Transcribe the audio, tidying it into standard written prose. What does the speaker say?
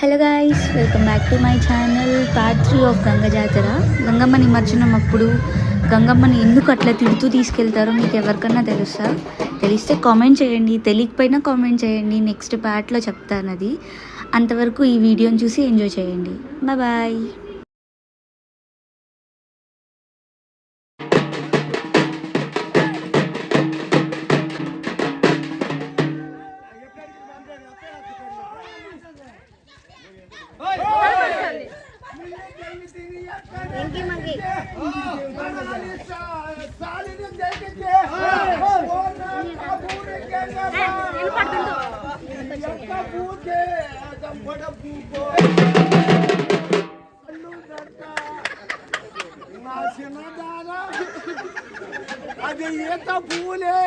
Hello guys, welcome back to my channel. Part 3 of Ganga జాతర. గంగమ్మ నిమజ్జనం అప్పుడు గంగమ్మని ఎందుకు అట్లా తిడుతూ తీసుకెళ్తారో మీకు ఎవరికన్నా తెలిస్తే కామెంట్ చేయండి. తెలియకపోయినా కామెంట్ చేయండి. నెక్స్ట్ పార్ట్లో చెప్తాను అది. అంతవరకు ఈ వీడియోని చూసి ఎంజాయ్ చేయండి. బాయ్. అది ఈత పూలే